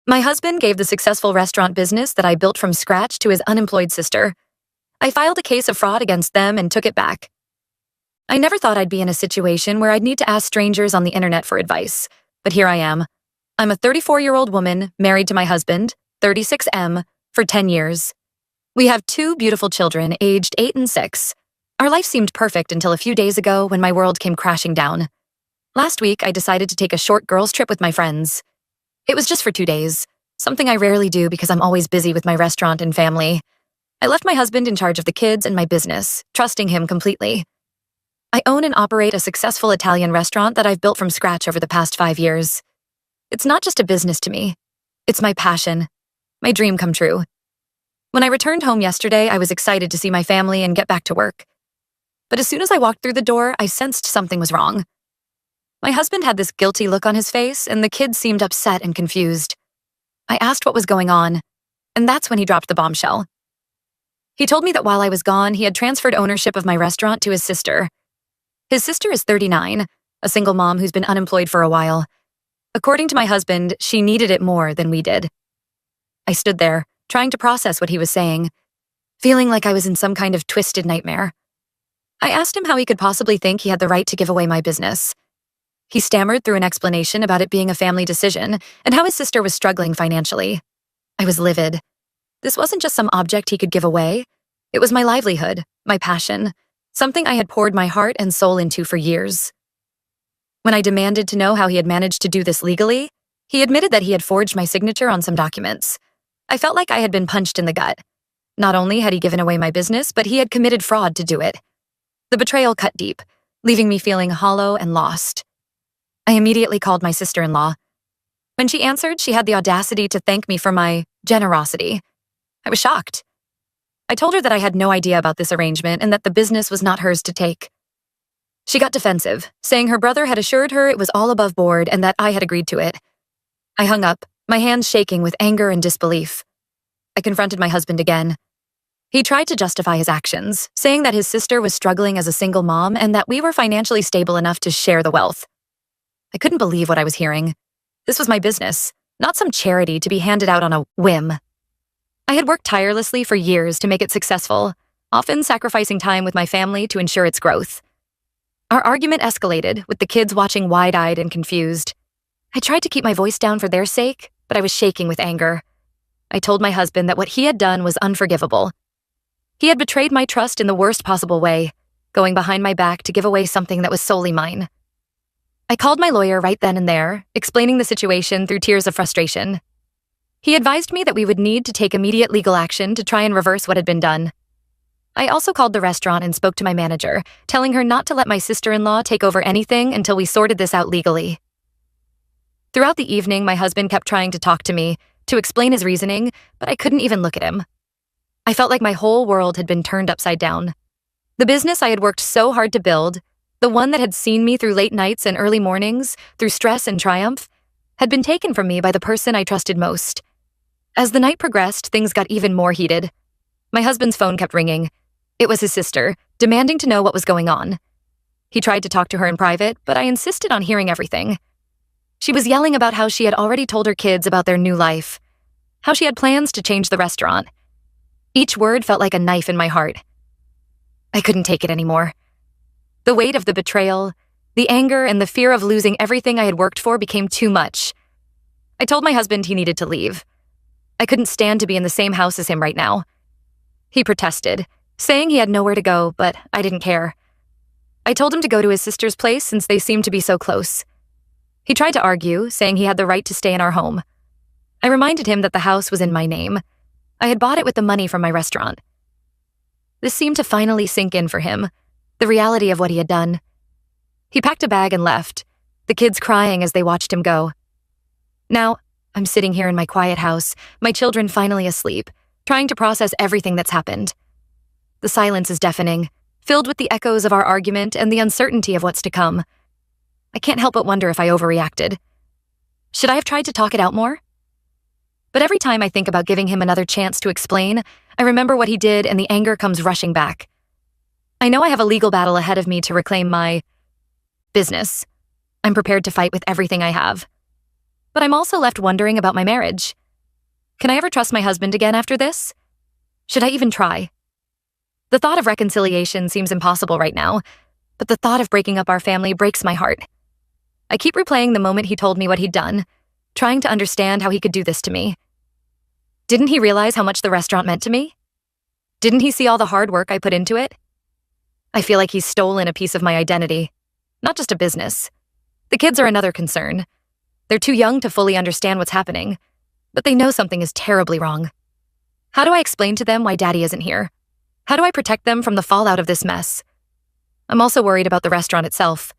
My husband gave the successful restaurant business that I built from scratch to his unemployed sister. I filed a case of fraud against them and took it back. I never thought I'd be in a situation where I'd need to ask strangers on the internet for advice, but here I am. I'm a 34-year-old woman married to my husband, 36M, for 10 years. We have 2 beautiful children, aged 8 and 6. Our life seemed perfect until a few days ago when my world came crashing down. Last week, I decided to take a short girls' trip with my friends. It was just for 2 days, something I rarely do because I'm always busy with my restaurant and family. I left my husband in charge of the kids and my business, trusting him completely. I own and operate a successful Italian restaurant that I've built from scratch over the past 5 years. It's not just a business to me. It's my passion, my dream come true. When I returned home yesterday, I was excited to see my family and get back to work. But as soon as I walked through the door, I sensed something was wrong. My husband had this guilty look on his face, and the kids seemed upset and confused. I asked what was going on, and that's when he dropped the bombshell. He told me that while I was gone, he had transferred ownership of my restaurant to his sister. His sister is 39, a single mom who's been unemployed for a while. According to my husband, she needed it more than we did. I stood there, trying to process what he was saying, feeling like I was in some kind of twisted nightmare. I asked him how he could possibly think he had the right to give away my business. He stammered through an explanation about it being a family decision and how his sister was struggling financially. I was livid. This wasn't just some object he could give away. It was my livelihood, my passion, something I had poured my heart and soul into for years. When I demanded to know how he had managed to do this legally, he admitted that he had forged my signature on some documents. I felt like I had been punched in the gut. Not only had he given away my business, but he had committed fraud to do it. The betrayal cut deep, leaving me feeling hollow and lost. I immediately called my sister-in-law. When she answered, she had the audacity to thank me for my generosity. I was shocked. I told her that I had no idea about this arrangement and that the business was not hers to take. She got defensive, saying her brother had assured her it was all above board and that I had agreed to it. I hung up, my hands shaking with anger and disbelief. I confronted my husband again. He tried to justify his actions, saying that his sister was struggling as a single mom and that we were financially stable enough to share the wealth. I couldn't believe what I was hearing. This was my business, not some charity to be handed out on a whim. I had worked tirelessly for years to make it successful, often sacrificing time with my family to ensure its growth. Our argument escalated, with the kids watching wide-eyed and confused. I tried to keep my voice down for their sake, but I was shaking with anger. I told my husband that what he had done was unforgivable. He had betrayed my trust in the worst possible way, going behind my back to give away something that was solely mine. I called my lawyer right then and there, explaining the situation through tears of frustration. He advised me that we would need to take immediate legal action to try and reverse what had been done. I also called the restaurant and spoke to my manager, telling her not to let my sister-in-law take over anything until we sorted this out legally. Throughout the evening, my husband kept trying to talk to me, to explain his reasoning, but I couldn't even look at him. I felt like my whole world had been turned upside down. The business I had worked so hard to build, the one that had seen me through late nights and early mornings, through stress and triumph, had been taken from me by the person I trusted most. As the night progressed, things got even more heated. My husband's phone kept ringing. It was his sister, demanding to know what was going on. He tried to talk to her in private, but I insisted on hearing everything. She was yelling about how she had already told her kids about their new life, how she had plans to change the restaurant. Each word felt like a knife in my heart. I couldn't take it anymore. The weight of the betrayal, the anger, and the fear of losing everything I had worked for became too much. I told my husband he needed to leave. I couldn't stand to be in the same house as him right now. He protested, saying he had nowhere to go, but I didn't care. I told him to go to his sister's place since they seemed to be so close. He tried to argue, saying he had the right to stay in our home. I reminded him that the house was in my name. I had bought it with the money from my restaurant. This seemed to finally sink in for him, the reality of what he had done. He packed a bag and left, the kids crying as they watched him go. Now, I'm sitting here in my quiet house, my children finally asleep, trying to process everything that's happened. The silence is deafening, filled with the echoes of our argument and the uncertainty of what's to come. I can't help but wonder if I overreacted. Should I have tried to talk it out more? But every time I think about giving him another chance to explain, I remember what he did and the anger comes rushing back. I know I have a legal battle ahead of me to reclaim my business. I'm prepared to fight with everything I have. But I'm also left wondering about my marriage. Can I ever trust my husband again after this? Should I even try? The thought of reconciliation seems impossible right now, but the thought of breaking up our family breaks my heart. I keep replaying the moment he told me what he'd done, trying to understand how he could do this to me. Didn't he realize how much the restaurant meant to me? Didn't he see all the hard work I put into it? I feel like he's stolen a piece of my identity, not just a business. The kids are another concern. They're too young to fully understand what's happening, but they know something is terribly wrong. How do I explain to them why Daddy isn't here? How do I protect them from the fallout of this mess? I'm also worried about the restaurant itself.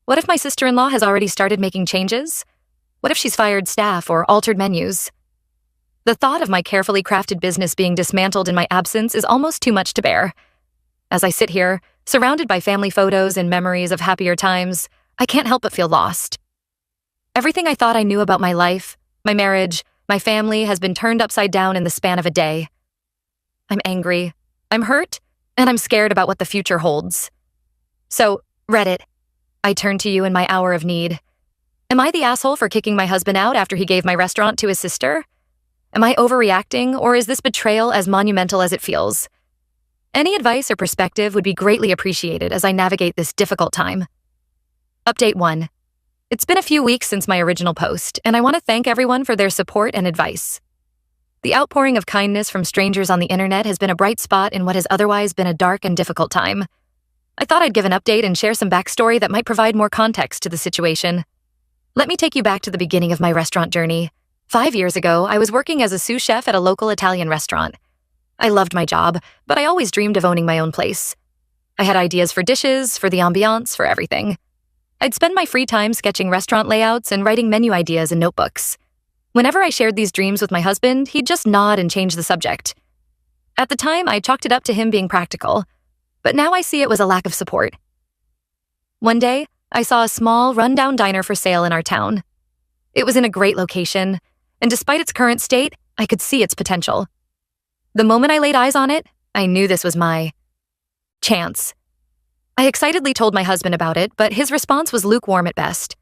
What if my sister-in-law has already started making changes? What if she's fired staff or altered menus? The thought of my carefully crafted business being dismantled in my absence is almost too much to bear. As I sit here, surrounded by family photos and memories of happier times, I can't help but feel lost. Everything I thought I knew about my life, my marriage, my family has been turned upside down in the span of a day. I'm angry, I'm hurt, and I'm scared about what the future holds. So, Reddit, I turn to you in my hour of need. Am I the asshole for kicking my husband out after he gave my restaurant to his sister? Am I overreacting, or is this betrayal as monumental as it feels? Any advice or perspective would be greatly appreciated as I navigate this difficult time. Update 1. It's been a few weeks since my original post, and I want to thank everyone for their support and advice. The outpouring of kindness from strangers on the internet has been a bright spot in what has otherwise been a dark and difficult time. I thought I'd give an update and share some backstory that might provide more context to the situation. Let me take you back to the beginning of my restaurant journey. 5 years ago, I was working as a sous chef at a local Italian restaurant. I loved my job, but I always dreamed of owning my own place. I had ideas for dishes, for the ambiance, for everything. I'd spend my free time sketching restaurant layouts and writing menu ideas in notebooks. Whenever I shared these dreams with my husband, he'd just nod and change the subject. At the time, I chalked it up to him being practical, but now I see it was a lack of support. One day, I saw a small, rundown diner for sale in our town. It was in a great location, and despite its current state, I could see its potential. The moment I laid eyes on it, I knew this was my chance. I excitedly told my husband about it, but his response was lukewarm at best.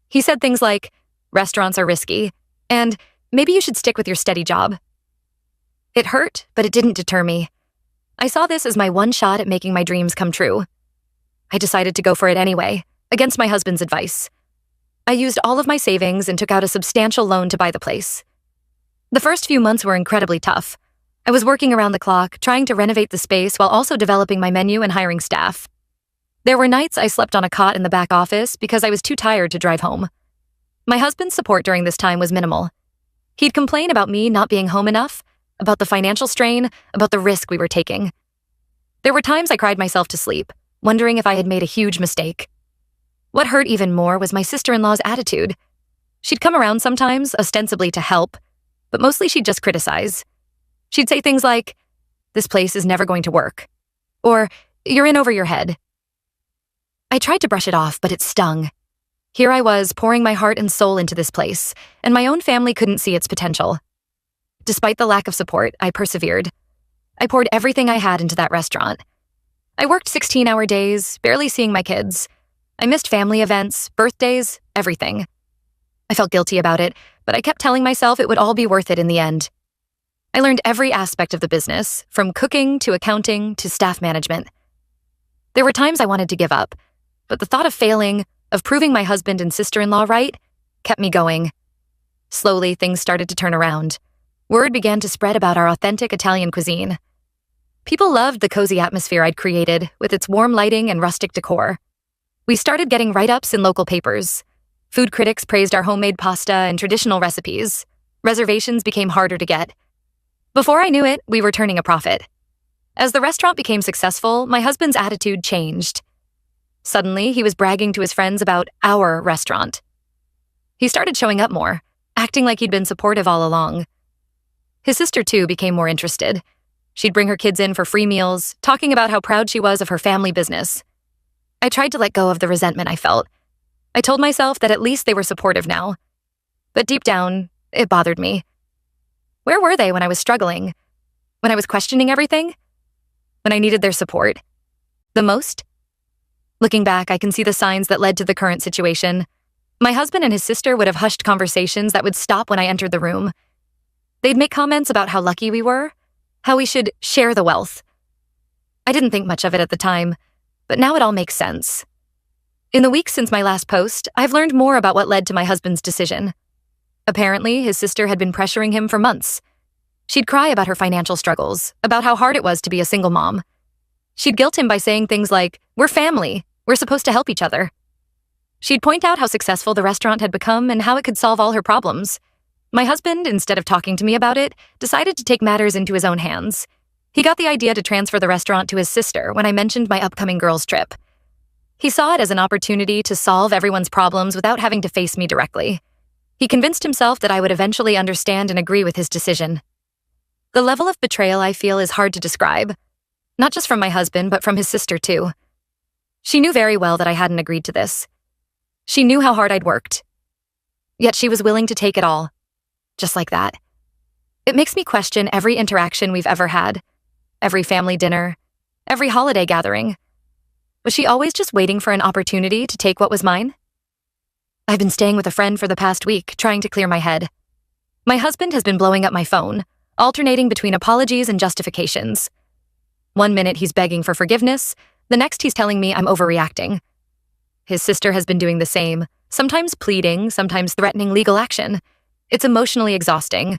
He said things like, "Restaurants are risky," and "maybe you should stick with your steady job." It hurt, but it didn't deter me. I saw this as my one shot at making my dreams come true. I decided to go for it anyway, against my husband's advice. I used all of my savings and took out a substantial loan to buy the place. The first few months were incredibly tough. I was working around the clock, trying to renovate the space while also developing my menu and hiring staff. There were nights I slept on a cot in the back office because I was too tired to drive home. My husband's support during this time was minimal. He'd complain about me not being home enough, about the financial strain, about the risk we were taking. There were times I cried myself to sleep, wondering if I had made a huge mistake. What hurt even more was my sister-in-law's attitude. She'd come around sometimes, ostensibly to help, but mostly she'd just criticize. She'd say things like, "This place is never going to work," or "You're in over your head." I tried to brush it off, but it stung. Here I was, pouring my heart and soul into this place, and my own family couldn't see its potential. Despite the lack of support, I persevered. I poured everything I had into that restaurant. I worked 16-hour days, barely seeing my kids. I missed family events, birthdays, everything. I felt guilty about it, but I kept telling myself it would all be worth it in the end. I learned every aspect of the business, from cooking to accounting to staff management. There were times I wanted to give up, but the thought of failing, of proving my husband and sister-in-law right, kept me going. Slowly, things started to turn around. Word began to spread about our authentic Italian cuisine. People loved the cozy atmosphere I'd created, with its warm lighting and rustic decor. We started getting write-ups in local papers. Food critics praised our homemade pasta and traditional recipes. Reservations became harder to get. Before I knew it, we were turning a profit. As the restaurant became successful, my husband's attitude changed. Suddenly, he was bragging to his friends about our restaurant. He started showing up more, acting like he'd been supportive all along. His sister, too, became more interested. She'd bring her kids in for free meals, talking about how proud she was of her family business. I tried to let go of the resentment I felt. I told myself that at least they were supportive now. But deep down, it bothered me. Where were they when I was struggling? When I was questioning everything? When I needed their support? The most? Looking back, I can see the signs that led to the current situation. My husband and his sister would have hushed conversations that would stop when I entered the room. They'd make comments about how lucky we were, how we should share the wealth. I didn't think much of it at the time, but now it all makes sense. In the weeks since my last post, I've learned more about what led to my husband's decision. Apparently, his sister had been pressuring him for months. She'd cry about her financial struggles, about how hard it was to be a single mom. She'd guilt him by saying things like, "We're family, we're supposed to help each other." She'd point out how successful the restaurant had become and how it could solve all her problems. My husband, instead of talking to me about it, decided to take matters into his own hands. He got the idea to transfer the restaurant to his sister when I mentioned my upcoming girls' trip. He saw it as an opportunity to solve everyone's problems without having to face me directly. He convinced himself that I would eventually understand and agree with his decision. The level of betrayal I feel is hard to describe, not just from my husband, but from his sister too. She knew very well that I hadn't agreed to this. She knew how hard I'd worked. Yet she was willing to take it all, just like that. It makes me question every interaction we've ever had, every family dinner, every holiday gathering. Was she always just waiting for an opportunity to take what was mine? I've been staying with a friend for the past week, trying to clear my head. My husband has been blowing up my phone, alternating between apologies and justifications. One minute he's begging for forgiveness, the next he's telling me I'm overreacting. His sister has been doing the same, sometimes pleading, sometimes threatening legal action. It's emotionally exhausting.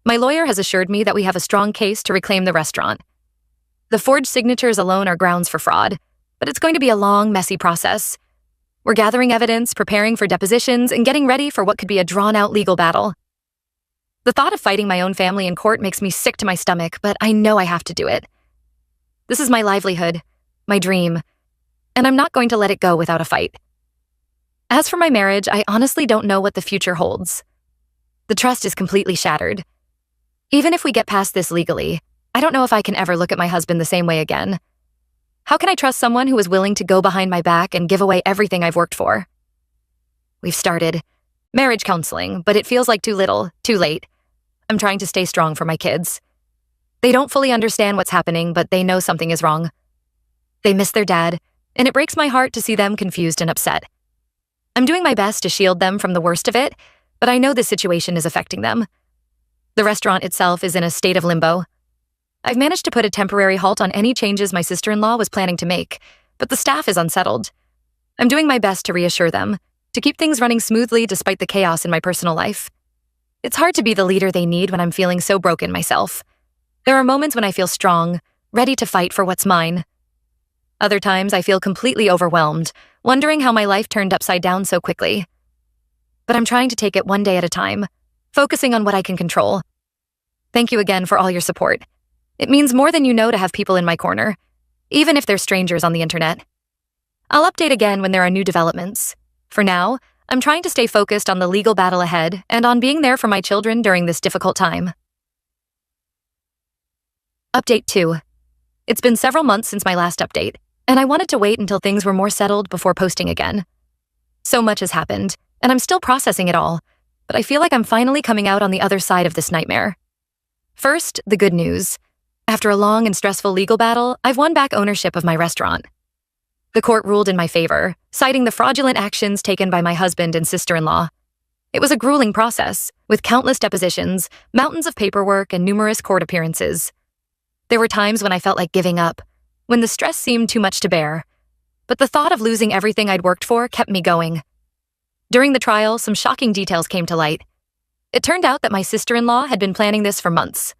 My lawyer has assured me that we have a strong case to reclaim the restaurant. The forged signatures alone are grounds for fraud, but it's going to be a long, messy process. We're gathering evidence, preparing for depositions, and getting ready for what could be a drawn-out legal battle. The thought of fighting my own family in court makes me sick to my stomach, but I know I have to do it. This is my livelihood, my dream, and I'm not going to let it go without a fight. As for my marriage, I honestly don't know what the future holds. The trust is completely shattered. Even if we get past this legally, I don't know if I can ever look at my husband the same way again. How can I trust someone who is willing to go behind my back and give away everything I've worked for? We've started marriage counseling, but it feels like too little, too late. I'm trying to stay strong for my kids. They don't fully understand what's happening, but they know something is wrong. They miss their dad, and it breaks my heart to see them confused and upset. I'm doing my best to shield them from the worst of it, but I know this situation is affecting them. The restaurant itself is in a state of limbo. I've managed to put a temporary halt on any changes my sister-in-law was planning to make, but the staff is unsettled. I'm doing my best to reassure them, to keep things running smoothly despite the chaos in my personal life. It's hard to be the leader they need when I'm feeling so broken myself. There are moments when I feel strong, ready to fight for what's mine. Other times I feel completely overwhelmed, wondering how my life turned upside down so quickly. But I'm trying to take it one day at a time, focusing on what I can control. Thank you again for all your support. It means more than you know to have people in my corner, even if they're strangers on the internet. I'll update again when there are new developments. For now, I'm trying to stay focused on the legal battle ahead and on being there for my children during this difficult time. Update 2. It's been several months since my last update, and I wanted to wait until things were more settled before posting again. So much has happened, and I'm still processing it all, but I feel like I'm finally coming out on the other side of this nightmare. First, the good news. After a long and stressful legal battle, I've won back ownership of my restaurant. The court ruled in my favor, citing the fraudulent actions taken by my husband and sister-in-law. It was a grueling process, with countless depositions, mountains of paperwork, and numerous court appearances. There were times when I felt like giving up, when the stress seemed too much to bear. But the thought of losing everything I'd worked for kept me going. During the trial, some shocking details came to light. It turned out that my sister-in-law had been planning this for months.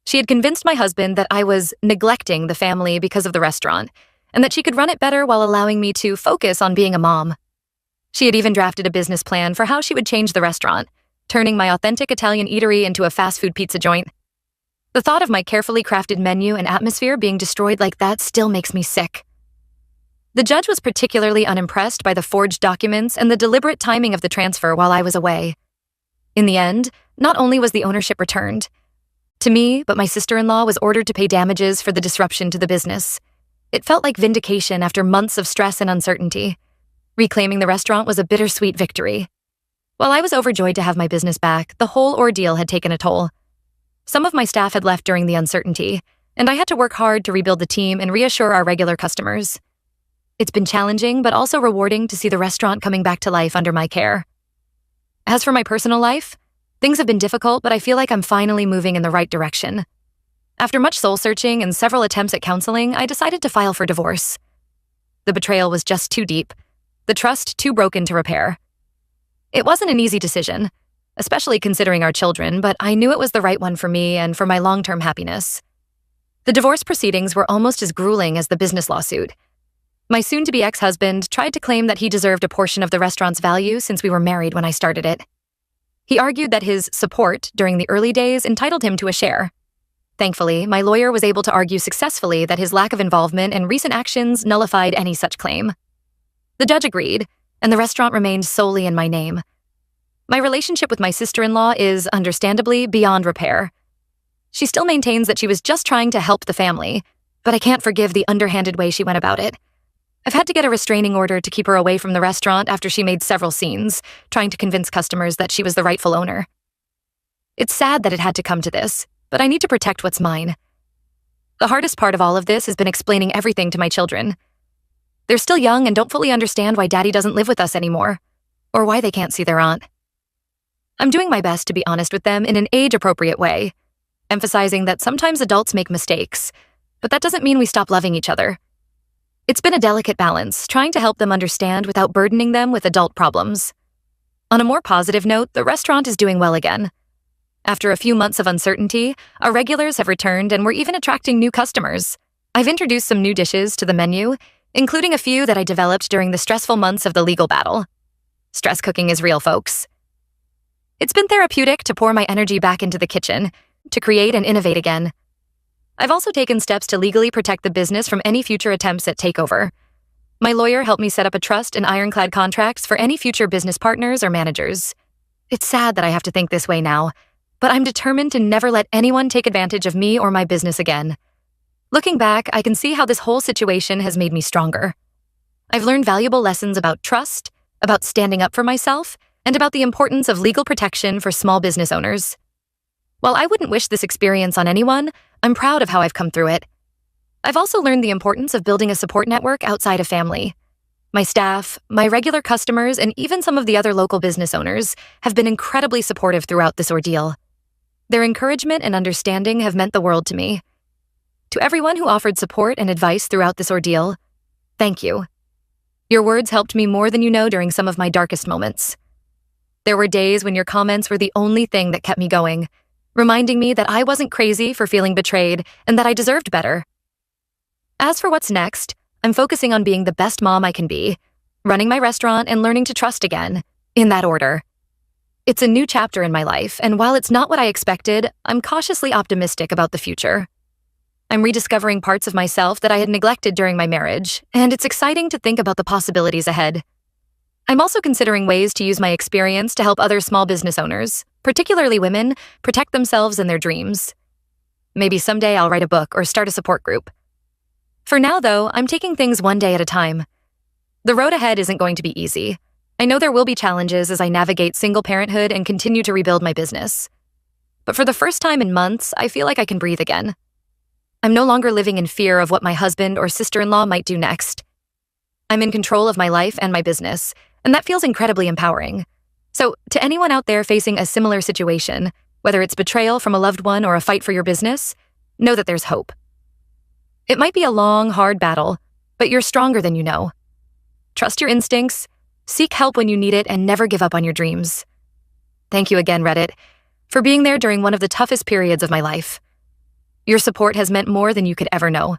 She had convinced my husband that I was neglecting the family because of the restaurant, and that she could run it better while allowing me to focus on being a mom. She had even drafted a business plan for how she would change the restaurant, turning my authentic Italian eatery into a fast food pizza joint. The thought of my carefully crafted menu and atmosphere being destroyed like that still makes me sick. The judge was particularly unimpressed by the forged documents and the deliberate timing of the transfer while I was away. In the end, not only was the ownership returned to me, but my sister-in-law was ordered to pay damages for the disruption to the business. It felt like vindication after months of stress and uncertainty. Reclaiming the restaurant was a bittersweet victory. While I was overjoyed to have my business back, the whole ordeal had taken a toll. Some of my staff had left during the uncertainty, and I had to work hard to rebuild the team and reassure our regular customers. It's been challenging, but also rewarding to see the restaurant coming back to life under my care. As for my personal life, things have been difficult, but I feel like I'm finally moving in the right direction. After much soul-searching and several attempts at counseling, I decided to file for divorce. The betrayal was just too deep, the trust too broken to repair. It wasn't an easy decision, especially considering our children, but I knew it was the right one for me and for my long-term happiness. The divorce proceedings were almost as grueling as the business lawsuit. My soon-to-be ex-husband tried to claim that he deserved a portion of the restaurant's value since we were married when I started it. He argued that his support during the early days entitled him to a share. Thankfully, my lawyer was able to argue successfully that his lack of involvement and recent actions nullified any such claim. The judge agreed, and the restaurant remained solely in my name. My relationship with my sister-in-law is, understandably, beyond repair. She still maintains that she was just trying to help the family, but I can't forgive the underhanded way she went about it. I've had to get a restraining order to keep her away from the restaurant after she made several scenes, trying to convince customers that she was the rightful owner. It's sad that it had to come to this, but I need to protect what's mine. The hardest part of all of this has been explaining everything to my children. They're still young and don't fully understand why Daddy doesn't live with us anymore, or why they can't see their aunt. I'm doing my best to be honest with them in an age-appropriate way, emphasizing that sometimes adults make mistakes, but that doesn't mean we stop loving each other. It's been a delicate balance, trying to help them understand without burdening them with adult problems. On a more positive note, the restaurant is doing well again. After a few months of uncertainty, our regulars have returned and we're even attracting new customers. I've introduced some new dishes to the menu, including a few that I developed during the stressful months of the legal battle. Stress cooking is real, folks. It's been therapeutic to pour my energy back into the kitchen, to create and innovate again. I've also taken steps to legally protect the business from any future attempts at takeover. My lawyer helped me set up a trust and ironclad contracts for any future business partners or managers. It's sad that I have to think this way now, but I'm determined to never let anyone take advantage of me or my business again. Looking back, I can see how this whole situation has made me stronger. I've learned valuable lessons about trust, about standing up for myself, and about the importance of legal protection for small business owners. While I wouldn't wish this experience on anyone, I'm proud of how I've come through it. I've also learned the importance of building a support network outside of family. My staff, my regular customers, and even some of the other local business owners have been incredibly supportive throughout this ordeal. Their encouragement and understanding have meant the world to me. To everyone who offered support and advice throughout this ordeal, thank you. Your words helped me more than you know during some of my darkest moments. There were days when your comments were the only thing that kept me going, reminding me that I wasn't crazy for feeling betrayed and that I deserved better. As for what's next, I'm focusing on being the best mom I can be, running my restaurant and learning to trust again, in that order. It's a new chapter in my life, and while it's not what I expected, I'm cautiously optimistic about the future. I'm rediscovering parts of myself that I had neglected during my marriage, and it's exciting to think about the possibilities ahead. I'm also considering ways to use my experience to help other small business owners, particularly women, protect themselves and their dreams. Maybe someday I'll write a book or start a support group. For now, though, I'm taking things one day at a time. The road ahead isn't going to be easy. I know there will be challenges as I navigate single parenthood and continue to rebuild my business. But for the first time in months, I feel like I can breathe again. I'm no longer living in fear of what my husband or sister-in-law might do next. I'm in control of my life and my business, and that feels incredibly empowering. So, to anyone out there facing a similar situation, whether it's betrayal from a loved one or a fight for your business, know that there's hope. It might be a long, hard battle, but you're stronger than you know. Trust your instincts, seek help when you need it, and never give up on your dreams. Thank you again, Reddit, for being there during one of the toughest periods of my life. Your support has meant more than you could ever know.